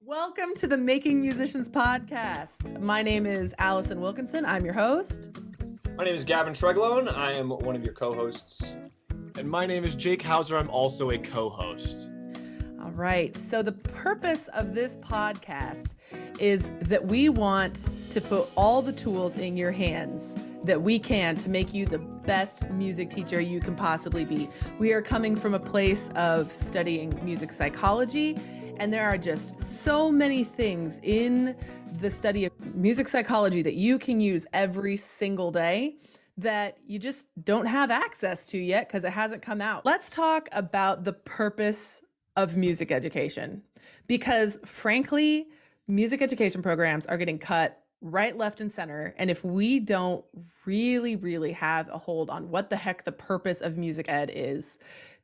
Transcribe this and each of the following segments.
Welcome to the Making Musicians podcast. My name is Allison Wilkinson. I'm your host. My name is Gavin Treglown. I am one of your co-hosts. And my name is Jake Houser. I'm also a co-host. All right. So the purpose of this podcast is that we want to put all the tools in your hands that we can to make you the best music teacher you can possibly be. We are coming from a place of studying music psychology, and there are just so many things in the study of music psychology that you can use every single day that you just don't have access to yet because it hasn't come out. Let's talk about the purpose of music education, because frankly, music education programs are getting cut right, left, and center. And if we don't really have a hold on what the heck the purpose of music ed is,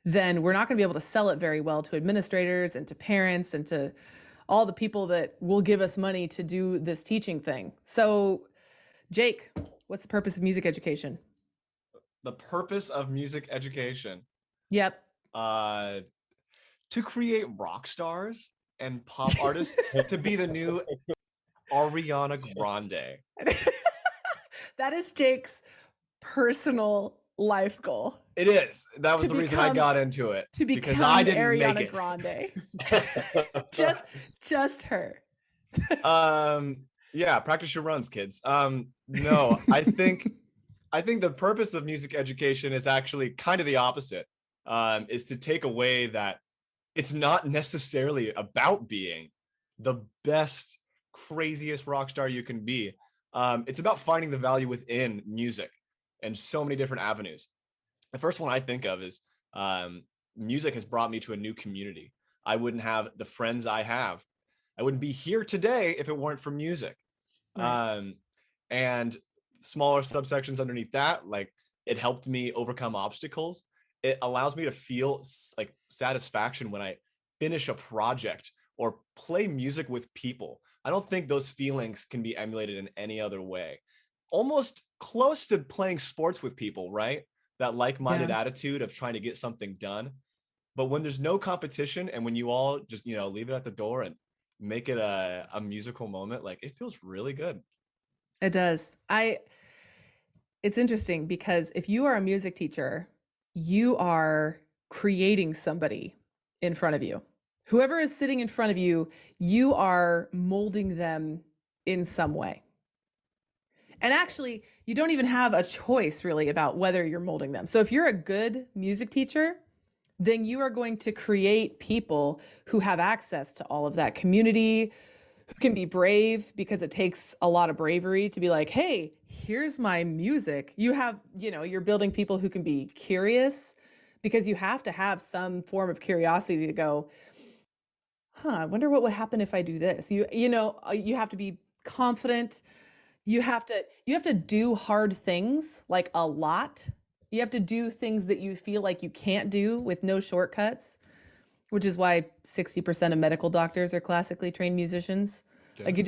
then we're not going to be able to sell it very well to administrators and to parents and to all the people that will give us money to do this teaching thing. So, Jake, what's the purpose of music education? The purpose of music education? Yep. To create rock stars and pop artists to be the new Ariana Grande. That is Jake's personal life goal. It is. That was the reason I got into it. To become because I didn't Ariana make it. Grande. just her. Yeah, practice your runs, kids. No, I think the purpose of music education is actually kind of the opposite. Is to take away that it's not necessarily about being the best, craziest rock star you can be. It's about finding the value within music and so many different avenues. The first one I think of is music has brought me to a new community. I wouldn't have the friends I have. I wouldn't be here today if it weren't for music. Right. And smaller subsections underneath that, like it helped me overcome obstacles. It allows me to feel like satisfaction when I finish a project or play music with people. I don't think those feelings can be emulated in any other way. Almost close to playing sports with people, right? That like-minded attitude of trying to get something done. But when there's no competition and when you all just, leave it at the door and make it a musical moment, like it feels really good. It does. It's interesting because if you are a music teacher, you are creating somebody in front of you. Whoever is sitting in front of you, you are molding them in some way. And actually, you don't even have a choice really about whether you're molding them. So if you're a good music teacher, then you are going to create people who have access to all of that community, who can be brave, because it takes a lot of bravery to be like, hey, here's my music. You have, you're building people who can be curious, because you have to have some form of curiosity to go, I wonder what would happen if I do this. You have to be confident. You have to do hard things, like a lot. You have to do things that you feel like you can't do with no shortcuts, which is why 60% of medical doctors are classically trained musicians. Yeah. Like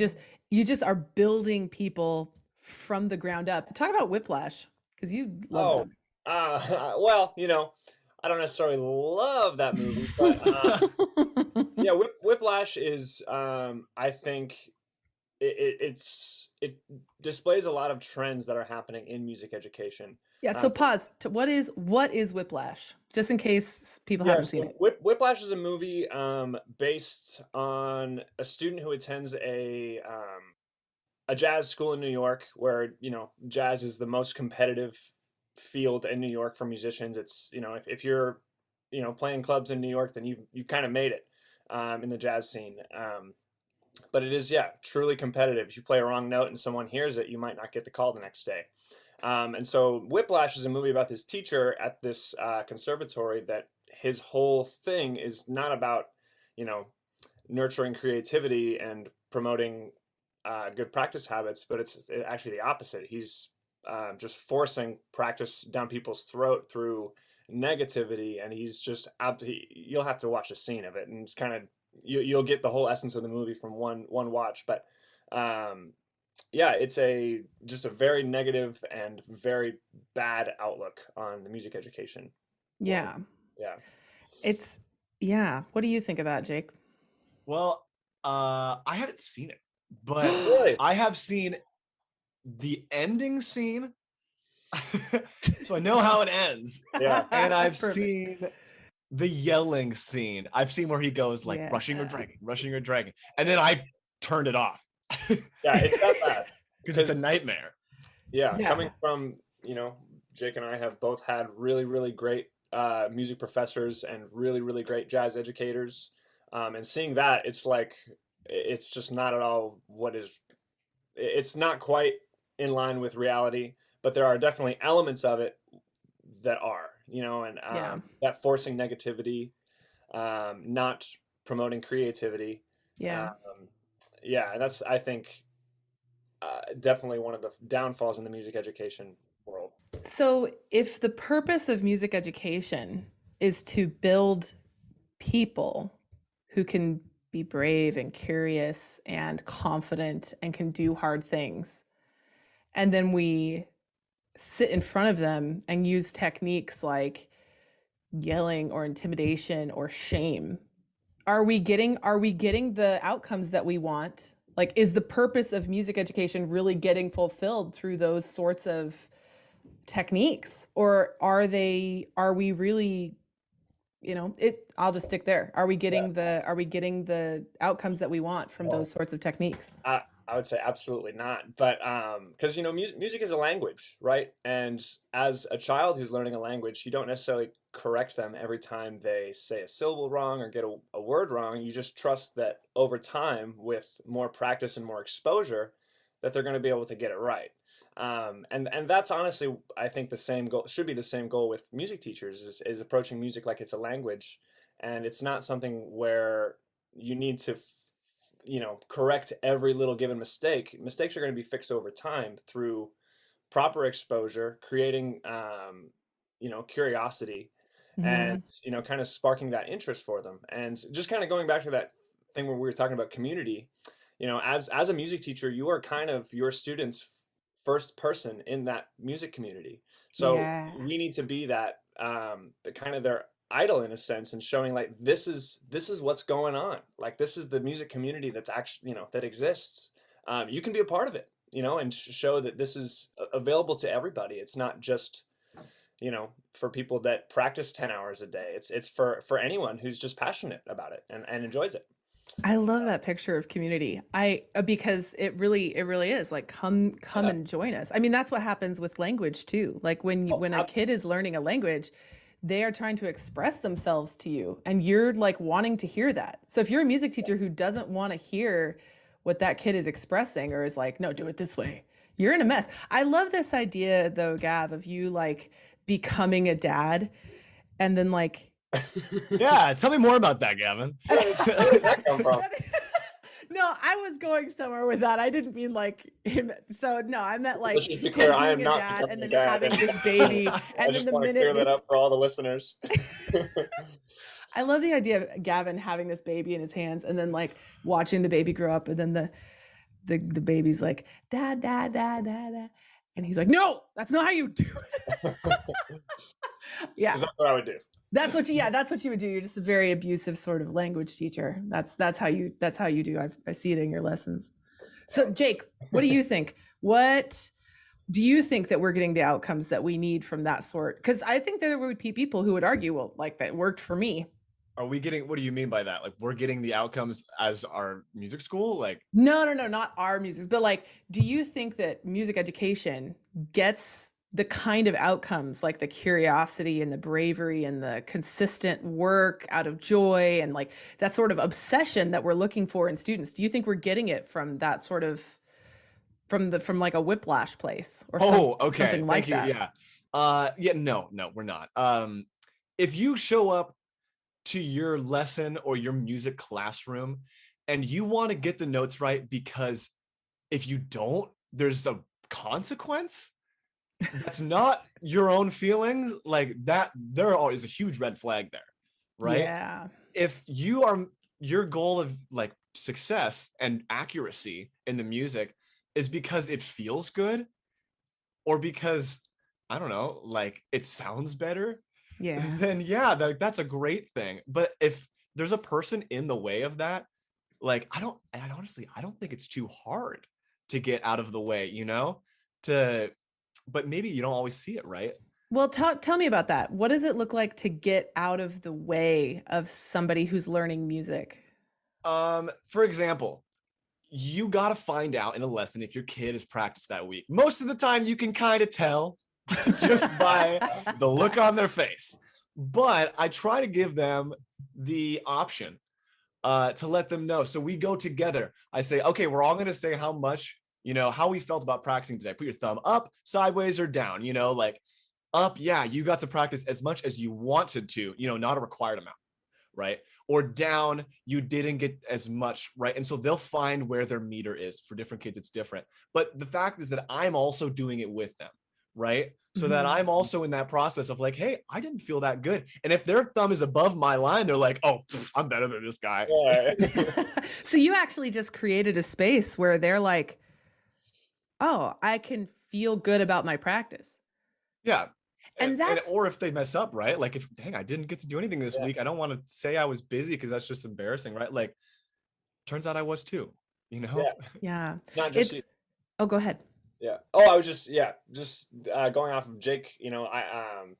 you just are building people from the ground up. Talk about Whiplash, because you love them. Well, I don't necessarily love that movie, but yeah, Whiplash is, I think it displays a lot of trends that are happening in music education. Yeah. So pause. What is Whiplash? Just in case people haven't seen it. Whiplash is a movie based on a student who attends a jazz school in New York, where jazz is the most competitive field in New York for musicians. It's if you're playing clubs in New York, then you kind of made it in the jazz scene. But it is truly competitive. If you play a wrong note and someone hears it, you might not get the call the next day. And so Whiplash is a movie about this teacher at this conservatory, that his whole thing is not about nurturing creativity and promoting good practice habits, but it's actually the opposite. He's just forcing practice down people's throat through negativity, and he's just you'll have to watch a scene of it, and it's kind of you'll get the whole essence of the movie from one watch. But it's just a very negative and very bad outlook on the music education. Yeah. What do you think of that, Jake? Well, I haven't seen it, but Really? I have seen the ending scene. So I know how it ends. Yeah. And I've Perfect. seen the yelling scene. I've seen where he goes like Yeah. rushing or dragging. And then I turned it off. Yeah, it's that bad. Because it's a nightmare. Yeah, Yeah. coming from, Jake and I have both had really, really great music professors and really, really great jazz educators. And seeing that, it's like, it's just not at all it's not quite in line with reality, but there are definitely elements of it that are, and Yeah. that forcing negativity, not promoting creativity. Yeah. Yeah, that's, I think, definitely one of the downfalls in the music education world. So, if the purpose of music education is to build people who can be brave and curious and confident and can do hard things, and then we sit in front of them and use techniques like yelling or intimidation or shame, are we getting the outcomes that we want? Like, is the purpose of music education really getting fulfilled through those sorts of techniques, or are we really, I'll just stick there. Are we getting the outcomes that we want from those sorts of techniques? I would say absolutely not. But because music is a language, right? And as a child who's learning a language, you don't necessarily correct them every time they say a syllable wrong or get a word wrong. You just trust that over time, with more practice and more exposure, that they're going to be able to get it right. And that's honestly, I think the same goal should be the same goal with music teachers is approaching music like it's a language, and it's not something where you need to correct every little given mistake. Mistakes are going to be fixed over time through proper exposure, creating curiosity, and kind of sparking that interest for them. And just kind of going back to that thing where we were talking about community, as a music teacher, you are kind of your students' first person in that music community. So Yeah. we need to be that the kind of their idol in a sense, and showing like this is what's going on. Like, this is the music community that's actually that exists. You can be a part of it, and show that this is available to everybody. It's not just for people that practice 10 hours a day. It's for anyone who's just passionate about it and enjoys it. I love that picture of community. Because it really is like, come and join us. I mean, that's what happens with language too. Like when a kid is learning a language, they are trying to express themselves to you, and you're like wanting to hear that. So if you're a music teacher who doesn't want to hear what that kid is expressing, or is like, no, do it this way, you're in a mess. I love this idea though, Gav, of you like becoming a dad and then like Yeah, tell me more about that, Gavin. Where did that come from? No, I was going somewhere with that. I didn't mean like him. So no, I meant like Let's just be clear, I am being a not dad and then becoming a dad. having this baby. I And then just the want to minute clear that this, up for all the listeners. I love the idea of Gavin having this baby in his hands and then like watching the baby grow up, and then the baby's like, dad, dad, dad, dad, dad. And he's like, no, that's not how you do it. Yeah. That's what I would do. That's what you would do. You're just a very abusive sort of language teacher. That's how you do. I see it in your lessons. So Jake, what do you think? What do you think that we're getting the outcomes that we need from that sort? Because I think there would be people who would argue, well, like that worked for me. Are we getting, what do you mean by that? Like, we're getting the outcomes as our music school? Like, No, not our music, but like, do you think that music education gets the kind of outcomes, like the curiosity and the bravery and the consistent work out of joy and like that sort of obsession that we're looking for in students? Do you think we're getting it from that sort of, from like a Whiplash place or something like that? Yeah. No, we're not. If you show up to your lesson or your music classroom and you want to get the notes right, because if you don't, there's a consequence that's not your own feelings, like that, there is a huge red flag there, right? Yeah. If your goal of like success and accuracy in the music is because it feels good, or because, I don't know, like it sounds better, Yeah. then that's a great thing. But if there's a person in the way of that, like, I don't think it's too hard to get out of the way, you know, but maybe you don't always see it, right? Well, tell me about that. What does it look like to get out of the way of somebody who's learning music? For example, you got to find out in a lesson if your kid has practiced that week. Most of the time you can kind of tell just by the look on their face. But I try to give them the option to let them know. So we go together. I say, okay, we're all going to say how much, you know, how we felt about practicing today. Put your thumb up, sideways, or down, you know, like up. Yeah, you got to practice as much as you wanted to, you know, not a required amount, right? Or down, you didn't get as much, right? And so they'll find where their meter is. For different kids, it's different. But the fact is that I'm also doing it with them, right? So that I'm also in that process of like, hey, I didn't feel that good. And if their thumb is above my line, they're like, oh, I'm better than this guy. So you actually just created a space where they're like, oh, I can feel good about my practice. Yeah. And that's, or if they mess up, right? Like, if, dang, I didn't get to do anything this week. I don't want to say I was busy because that's just embarrassing, right? Like, turns out I was too, you know? Yeah. Not just you. Oh, go ahead. Yeah. Oh, I was just going off of Jake, you know,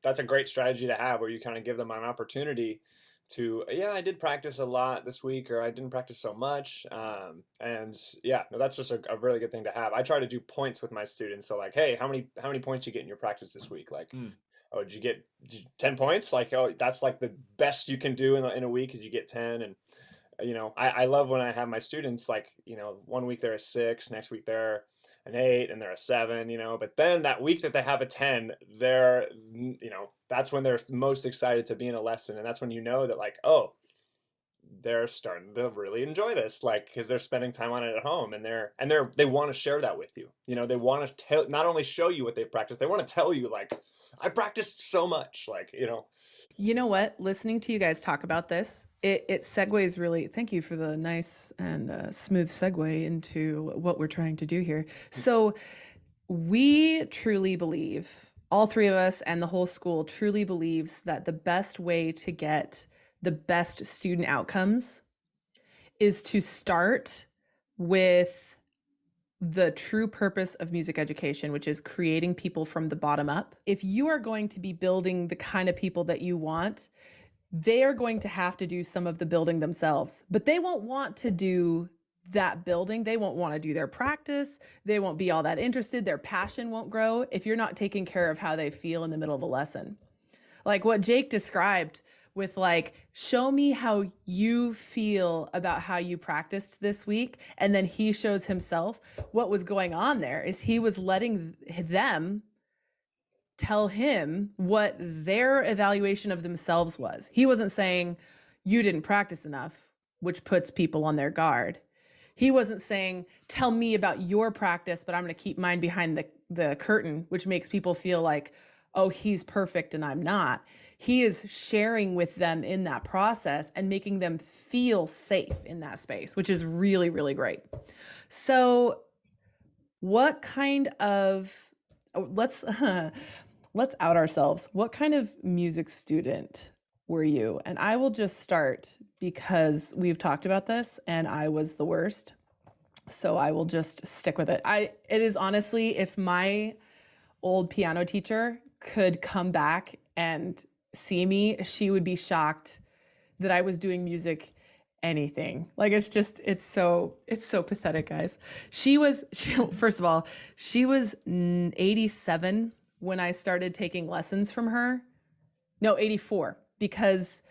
that's a great strategy to have where you kind of give them an opportunity to, yeah, I did practice a lot this week, or I didn't practice so much. And yeah, no, that's just a really good thing to have. I try to do points with my students. So like, hey, how many points you get in your practice this week? Like, oh, did you get 10 points? Like, oh, that's like the best you can do in a week is you get 10. And, you know, I love when I have my students, like, you know, one week they're a 6, next week they're an 8, and they're a 7, you know, but then that week that they have a 10, they're, you know, that's when they're most excited to be in a lesson. And that's when you know that, like, oh, they're starting to really enjoy this, like, because they're spending time on it at home, and they want to share that with you. You know, they want to tell, not only show you what they practice, they want to tell you, like, I practiced so much, like, you know. You know what? Listening to you guys talk about this, it segues really. Thank you for the nice and smooth segue into what we're trying to do here. So we truly believe, all three of us and the whole school truly believes, that the best way to get the best student outcomes is to start with the true purpose of music education, which is creating people from the bottom up. If you are going to be building the kind of people that you want, they are going to have to do some of the building themselves, but they won't want to do that building. They won't want to do their practice. They won't be all that interested. Their passion won't grow if you're not taking care of how they feel in the middle of the lesson. Like what Jake described with, like, show me how you feel about how you practiced this week. And then he shows himself. What was going on there is he was letting them tell him what their evaluation of themselves was. He wasn't saying, you didn't practice enough, which puts people on their guard. He wasn't saying, tell me about your practice, but I'm going to keep mine behind the curtain, which makes people feel like, oh, he's perfect and I'm not. He is sharing with them in that process and making them feel safe in that space, which is really, really great. So what kind of, let's out ourselves. What kind of music student were you? And I will just start because we've talked about this and I was the worst. So I will just stick with it. It is honestly, if my old piano teacher could come back and see me, she would be shocked that I was doing music anything. Like, it's so pathetic, guys. First of all, she was 87 when I started taking lessons from her. No, 84, because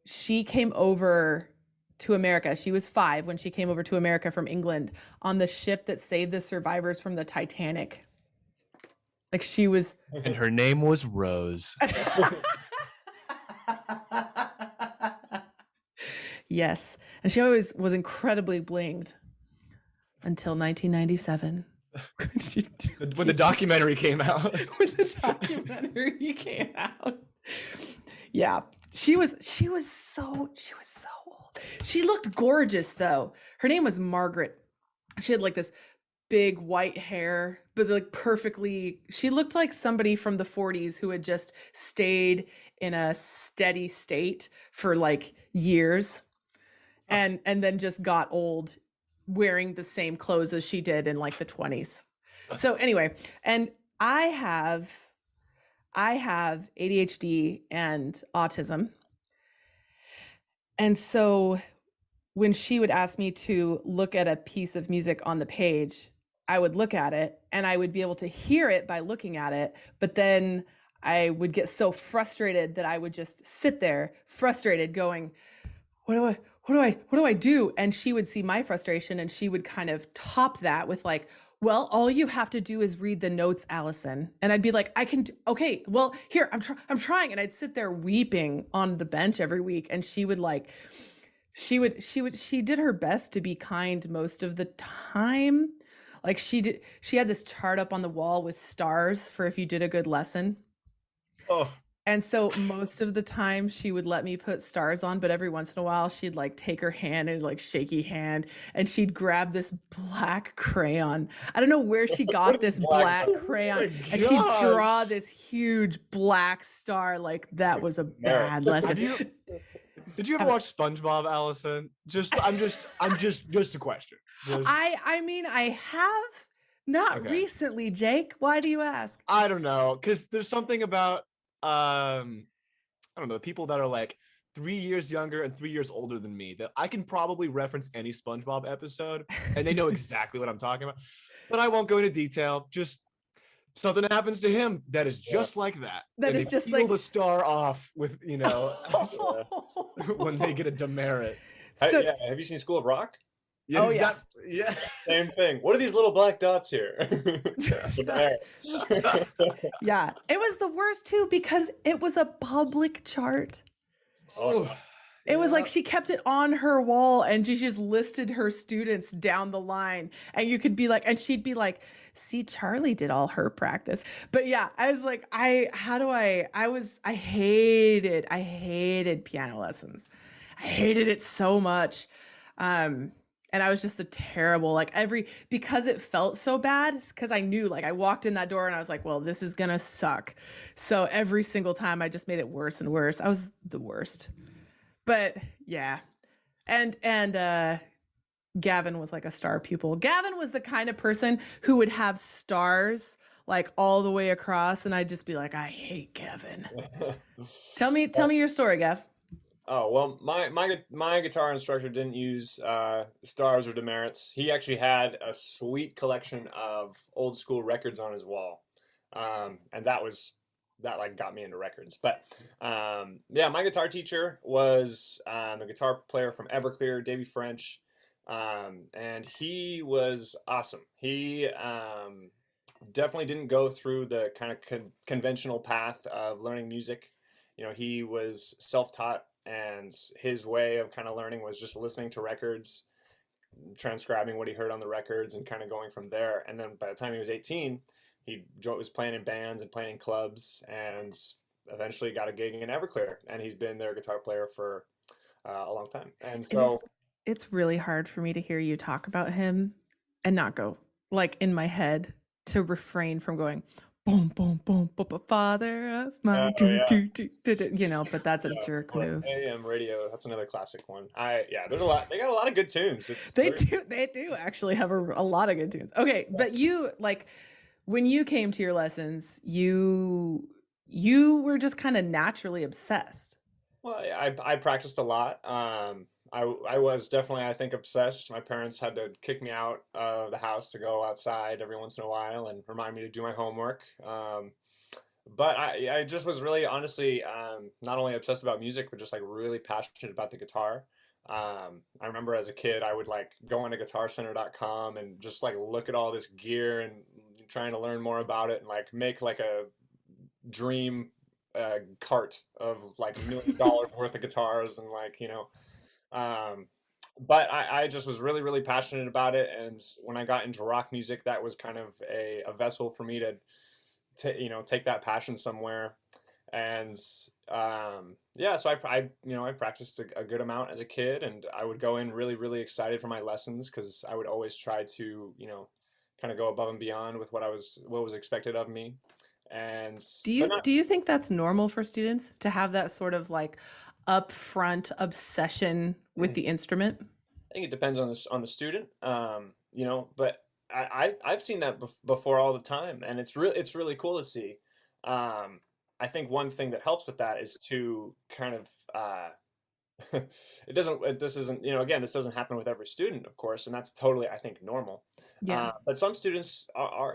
she came over to America. She was 5 when she came over to America from England on the ship that saved the survivors from the Titanic. Like, she was... And her name was Rose. Yes. And she always was incredibly blinged until 1997. When the documentary came out. When the documentary came out. Yeah. She was so old. She looked gorgeous though. Her name was Margaret. She had like this big white hair, but like perfectly, she looked like somebody from the 40s who had just stayed in a steady state for like years. and then just got old wearing the same clothes as she did in like the 20s. So anyway, and I have ADHD and autism. And so when she would ask me to look at a piece of music on the page, I would look at it and I would be able to hear it by looking at it. But then I would get so frustrated that I would just sit there frustrated going, what do I do? And she would see my frustration and she would kind of top that with like, well, all you have to do is read the notes, Allison. And I'd be like, okay, well, here, I'm trying. And I'd sit there weeping on the bench every week. And she would like, she did her best to be kind most of the time. Like she had this chart up on the wall with stars for if you did a good lesson. Oh. And so most of the time she would let me put stars on, but every once in a while she'd like take her hand and like shaky hand and she'd grab this black crayon. I don't know where she got this black crayon and she'd draw this huge black star. Like that was a bad lesson. Did you ever watch SpongeBob, Allison? I'm just a question. I mean, I have not recently, Jake. Why do you ask? I don't know. 'Cause there's something about, I don't know, the people that are like 3 years younger and 3 years older than me that I can probably reference any SpongeBob episode and they know exactly what I'm talking about. But I won't go into detail. Just something happens to him that is just like that. That is just like the star off with, you know, when they get a demerit. So, have you seen School of Rock? Yeah, yeah. Same thing. What are these little black dots here? Yeah, it was the worst too because it was a public chart. Oh, it was like she kept it on her wall and she just listed her students down the line. And you could be like, and she'd be like, see, Charlie did all her practice. But yeah, I was like, I hated piano lessons. I hated it so much. And I was just a terrible, like because it felt so bad, because I knew, like I walked in that door and I was like, well, this is gonna suck. So every single time I just made it worse and worse. I was the worst. But yeah. And Gavin was like a star pupil. Gavin was the kind of person who would have stars like all the way across. And I'd just be like, I hate Gavin. Tell me your story, Gav. Oh, well, my guitar instructor didn't use stars or demerits. He actually had a sweet collection of old school records on his wall. And that like got me into records. But yeah, my guitar teacher was a guitar player from Everclear, Davey French. And he was awesome. He definitely didn't go through the kind of conventional path of learning music. You know, he was self-taught. And his way of kind of learning was just listening to records, transcribing what he heard on the records and kind of going from there. And then by the time he was 18, he was playing in bands and playing in clubs and eventually got a gig in Everclear. And he's been their guitar player for a long time. And so it's really hard for me to hear you talk about him and not go like in my head to refrain from going, boom, boom, boom, boom, father of mine, you know, but that's a jerk move. AM radio, that's another classic one. There's a lot. They got a lot of good tunes. They do actually have a lot of good tunes. Okay, but you like when you came to your lessons, you were just kind of naturally obsessed. Well, I practiced a lot. I was definitely, I think, obsessed. My parents had to kick me out of the house to go outside every once in a while and remind me to do my homework. But I just was really, honestly, not only obsessed about music, but just like really passionate about the guitar. I remember as a kid, I would like go on to guitarcenter.com and just like look at all this gear and trying to learn more about it and like make like a dream cart of like $1 million worth of guitars and like, you know. But I just was really, really passionate about it. And when I got into rock music, that was kind of a vessel for me to, you know, take that passion somewhere. And, yeah, so I practiced a good amount as a kid and I would go in really, really excited for my lessons because I would always try to, you know, kind of go above and beyond with what was expected of me. And do you think that's normal for students to have that sort of like, upfront obsession with the instrument? I think it depends on the student, but I've seen that before all the time, and it's really cool to see. I think one thing that helps with that is to kind of this isn't, again, this doesn't happen with every student, of course, and that's totally, I think, normal. Yeah. But some students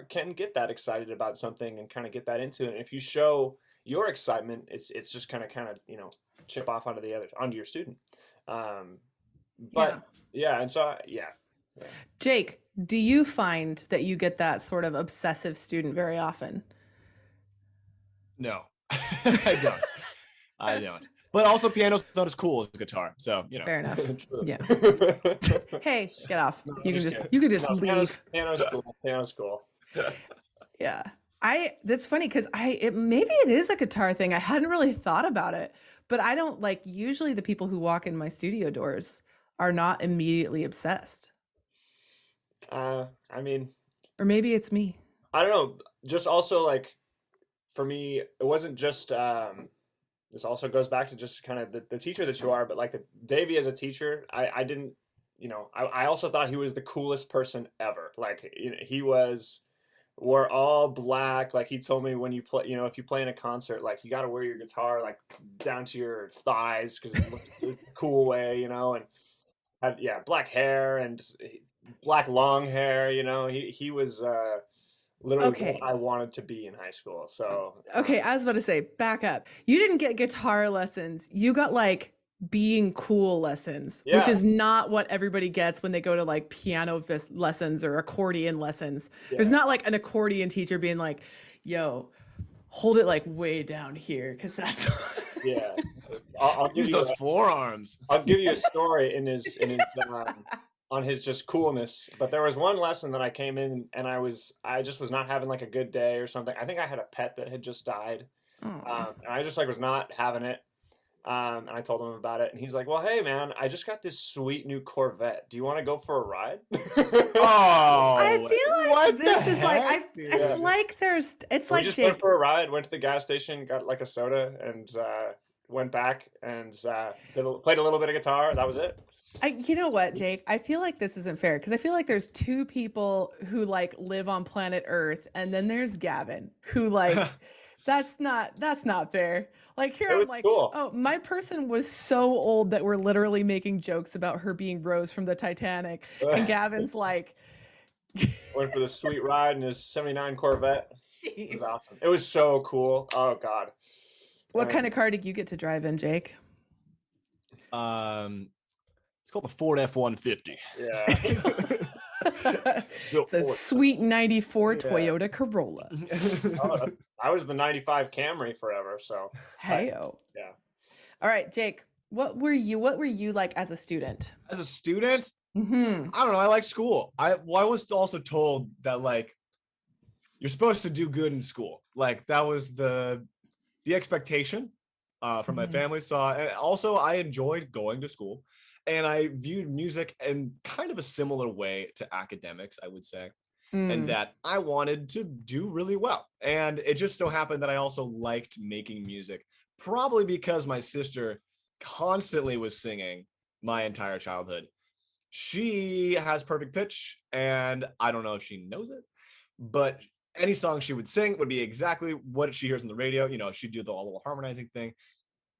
can get that excited about something and kind of get that into it. And if you show your excitement, it's just kind of chip off onto your student. But yeah, and so yeah. Jake, do you find that you get that sort of obsessive student very often? No, I don't. I don't. But also, piano's not as cool as guitar, so Fair enough. Yeah. Hey, get off. No, You can just just leave. Piano's cool. Yeah. That's funny because maybe it is a guitar thing. I hadn't really thought about it, but I don't like, usually the people who walk in my studio doors are not immediately obsessed. I mean, or maybe it's me. I don't know. Just also, like, for me, it wasn't just this also goes back to just kind of the teacher that you are, but like Davey as a teacher, I didn't, I also thought he was the coolest person ever. Like, he wore all black. Like, he told me, when you play, if you play in a concert, like, you got to wear your guitar like down to your thighs because it's a cool way, and had, black hair and black long hair. He was literally what I wanted to be in high school. So okay, I was about to say, back up. You didn't get guitar lessons. You got like being cool lessons, which is not what everybody gets when they go to like piano lessons or accordion lessons. There's not like an accordion teacher being like, yo, hold it like way down here, because that's I'll give use you those forearms. I'll give you a story in his on his just coolness. But there was one lesson that I came in and I just was not having like a good day or something. I think I had a pet that had just died. And I just like was not having it. And I told him about it, and he's like, well, hey man, I just got this sweet new Corvette. Do you want to go for a ride? Oh, I feel like this is like, it's like we just Jake went for a ride, went to the gas station, got like a soda, and went back and played a little bit of guitar. That was it. You know what, Jake? I feel like this isn't fair, because I feel like there's two people who like live on planet Earth, and then there's Gavin, who like that's not fair. Like, here I'm like, cool. Oh, my person was so old that we're literally making jokes about her being Rose from the Titanic, and Gavin's like went for the sweet ride in his '79 Corvette. Jeez. It was awesome. It was so cool. Oh God. What kind of car did you get to drive in, Jake? It's called the Ford F-150. Yeah. It's a sweet 94 Toyota Corolla. I was the 95 Camry forever, so. Hey-o. Yeah. All right, Jake, what were you like as a student? As a student? Mm-hmm. I don't know. I liked school. I was also told that, like, you're supposed to do good in school. Like, that was the expectation from my family. So, and also I enjoyed going to school, and I viewed music in kind of a similar way to academics, I would say, and that I wanted to do really well. And it just so happened that I also liked making music, probably because my sister constantly was singing my entire childhood. She has perfect pitch, and I don't know if she knows it, but any song she would sing would be exactly what she hears on the radio. She'd do the little harmonizing thing.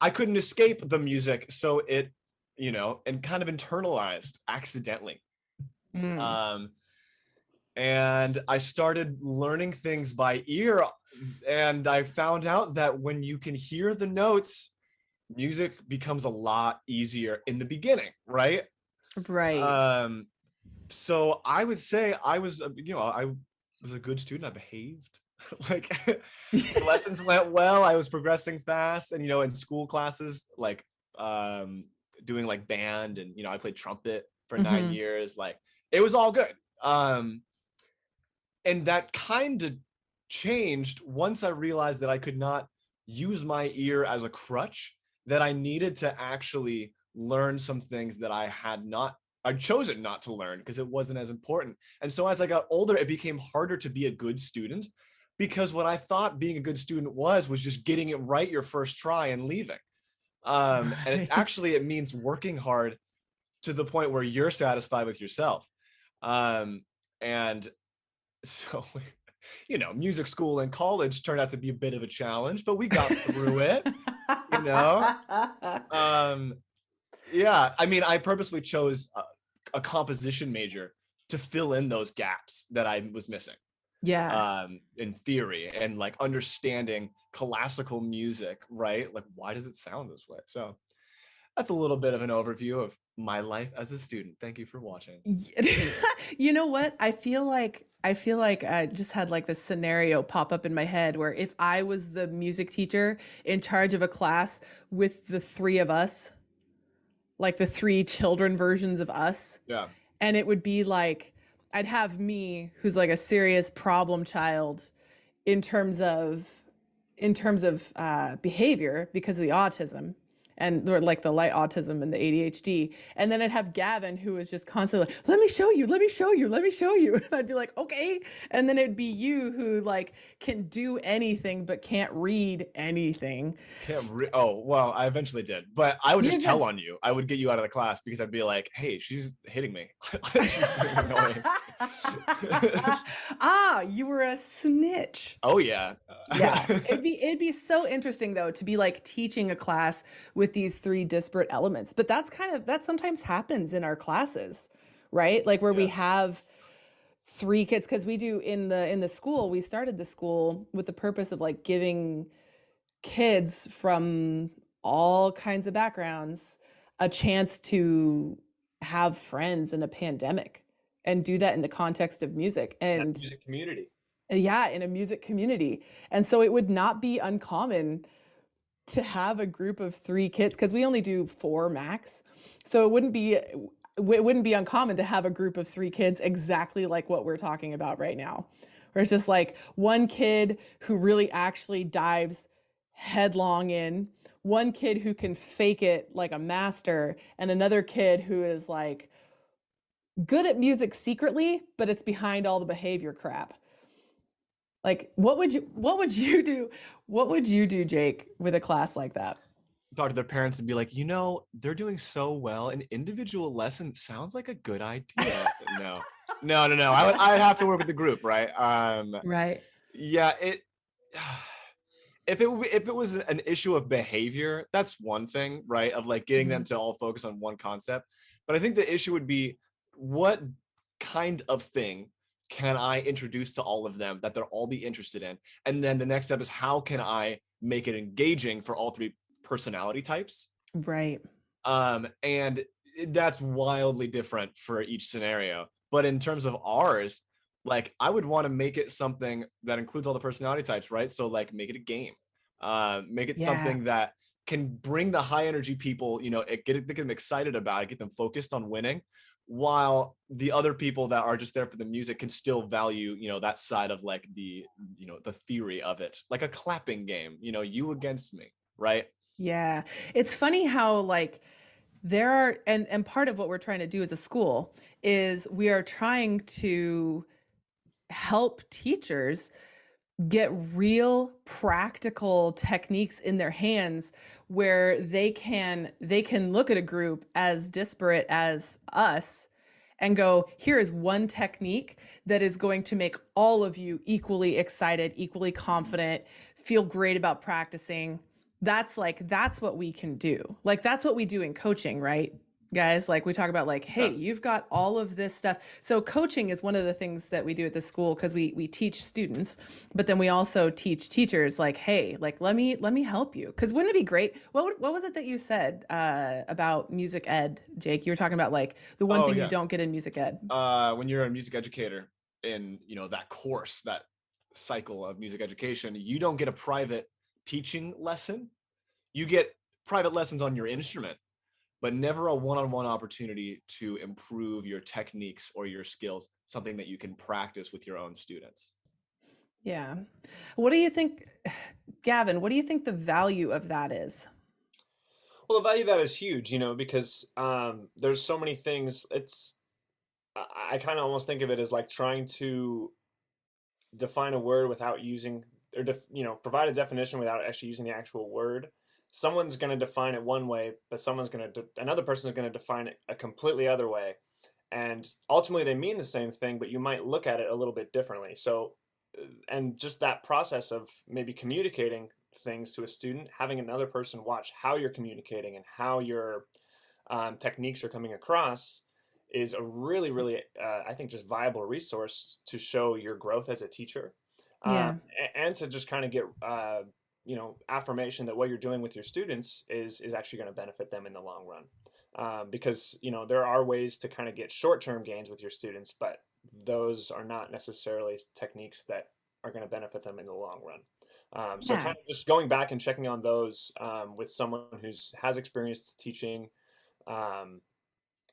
I couldn't escape the music, so it, and kind of internalized accidentally. And I started learning things by ear, and I found out that when you can hear the notes, music becomes a lot easier in the beginning, right? Right. So I would say I was, I was a good student. I behaved. Like, lessons went well. I was progressing fast, and in school classes, like doing like band, and I played trumpet for 9 years. Like, it was all good. And that kind of changed once I realized that I could not use my ear as a crutch, that I needed to actually learn some things that I'd chosen not to learn because it wasn't as important. And so as I got older, it became harder to be a good student, because what I thought being a good student was just getting it right your first try and leaving. And Right. it means working hard to the point where you're satisfied with yourself. And so, music school and college turned out to be a bit of a challenge, but we got through it, you know? Um, yeah, I mean, I purposely chose a composition major to fill in those gaps that I was missing Yeah. in theory and like understanding classical music, right? Like, why does it sound this way? So that's a little bit of an overview of my life as a student. Thank you for watching. You know what? I feel like I just had like this scenario pop up in my head where if I was the music teacher in charge of a class with the three of us, like the three children versions of us, Yeah. and it would be like I'd have me who's like a serious problem child in terms of behavior because of the autism and or like the light autism and the ADHD. And then I'd have Gavin who was just constantly like, let me show you, let me show you, let me show you. And I'd be like, okay. And then it'd be you who like can do anything but can't read anything. Oh, well, I eventually did, but I would You just tell did. on you. I would get you out of the class because I'd be like, hey, she's hitting me. She's being annoying. Ah, you were a snitch. Oh, yeah. Yeah, it'd be so interesting though to be like teaching a class with these three disparate elements. But that sometimes happens in our classes, right? Like where we Yes. have three kids because we do in the school, we started the school with the purpose of like giving kids from all kinds of backgrounds a chance to have friends in a pandemic and do that in the context of music. That And music community. yeah, in a music community. And so it would not be uncommon to have a group of three kids because we only do four max. So it wouldn't be uncommon to have a group of three kids exactly like what we're talking about right now. Where it's just like one kid who really actually dives headlong in, one kid who can fake it like a master, and another kid who is like good at music secretly, but it's behind all the behavior crap. Like, what would you do? What would you do, Jake, with a class like that? Talk to their parents and be like, they're doing so well. An individual lesson sounds like a good idea. No, no, no, no. I'd have to work with the group, right? Right. Yeah, if it was an issue of behavior, that's one thing, right? Of like getting them Mhm. to all focus on one concept. But I think the issue would be what kind of thing can I introduce to all of them that they'll all be interested in? And then the next step is how can I make it engaging for all three personality types? Right. And that's wildly different for each scenario. But in terms of ours, like I would want to make it something that includes all the personality types, right? So like make it a game, make it Yeah. something that can bring the high energy people, get them excited about it, get them focused on winning, while the other people that are just there for the music can still value, that side of like the theory of it, like a clapping game, you against me, right? Yeah. It's funny how like there are and part of what we're trying to do as a school is we are trying to help teachers get real practical techniques in their hands where they can look at a group as disparate as us and go, here is one technique that is going to make all of you equally excited, equally confident, feel great about practicing. That's what we can do. Like that's what we do in coaching, right? Guys, like we talk about like, hey, Yeah. you've got all of this stuff. So coaching is one of the things that we do at the school because we teach students, but then we also teach teachers like, hey, like let me help you. Because wouldn't it be great? What was it that you said about music ed, Jake? You were talking about like the one Oh thing you yeah. don't get in music ed. When you're a music educator in that course, that cycle of music education, you don't get a private teaching lesson. You get private lessons on your instrument, but never a one-on-one opportunity to improve your techniques or your skills, something that you can practice with your own students. Yeah. What do you think, Gavin? What do you think the value of that is? Well, the value of that is huge, because there's so many things. I kind of almost think of it as like trying to define a word without using, or provide a definition without actually using the actual word. someone's going to define it one way, but another person is going to define it a completely other way. And ultimately they mean the same thing, but you might look at it a little bit differently. So, and just that process of maybe communicating things to a student, having another person watch how you're communicating and how your techniques are coming across is a really, really, I think, just viable resource to show your growth as a teacher. And to just kind of get, affirmation that what you're doing with your students is actually going to benefit them in the long run. Because, there are ways to kind of get short-term gains with your students, but those are not necessarily techniques that are going to benefit them in the long run. So kind of just going back and checking on those with someone has experience teaching.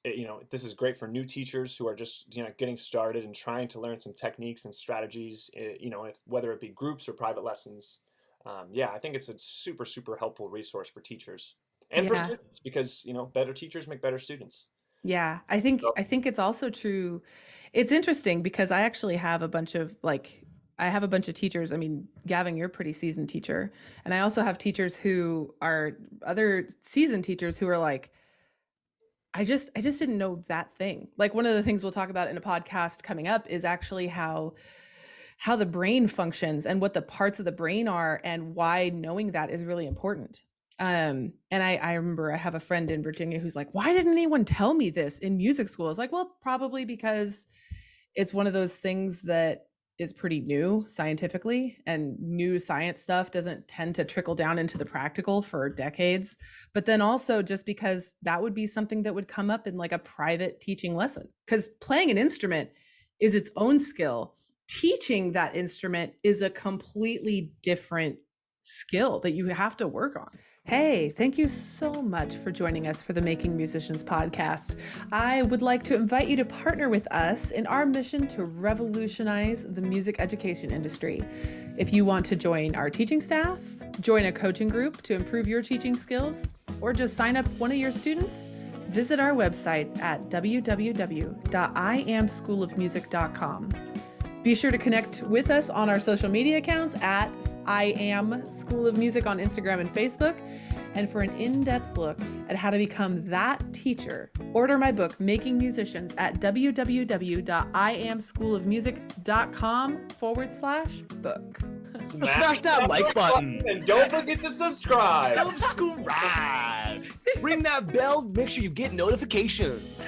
This is great for new teachers who are just getting started and trying to learn some techniques and strategies, whether it be groups or private lessons. I think it's a super, super helpful resource for teachers and for students, because better teachers make better students. I think it's also true. It's interesting because I actually have a bunch of teachers. I mean, Gavin, you're a pretty seasoned teacher, and I also have teachers who are other seasoned teachers who are like, I just didn't know that thing. Like, one of the things we'll talk about in a podcast coming up is actually how the brain functions and what the parts of the brain are, and why knowing that is really important. And I remember I have a friend in Virginia who's like, why didn't anyone tell me this in music school? I was like, well, probably because it's one of those things that is pretty new scientifically, and new science stuff doesn't tend to trickle down into the practical for decades. But then also just because that would be something that would come up in like a private teaching lesson, because playing an instrument is its own skill. Teaching that instrument is a completely different skill that you have to work on. Hey, thank you so much for joining us for the Making Musicians podcast. I would like to invite you to partner with us in our mission to revolutionize the music education industry. If you want to join our teaching staff, join a coaching group to improve your teaching skills, or just sign up one of your students, visit our website at www.iamschoolofmusic.com. Be sure to connect with us on our social media accounts at I Am School of Music on Instagram and Facebook. And for an in-depth look at how to become that teacher, order my book, Making Musicians, at www.iamschoolofmusic.com/book. Smash that like button. And don't forget to subscribe. Subscribe. Ring that bell. Make sure you get notifications.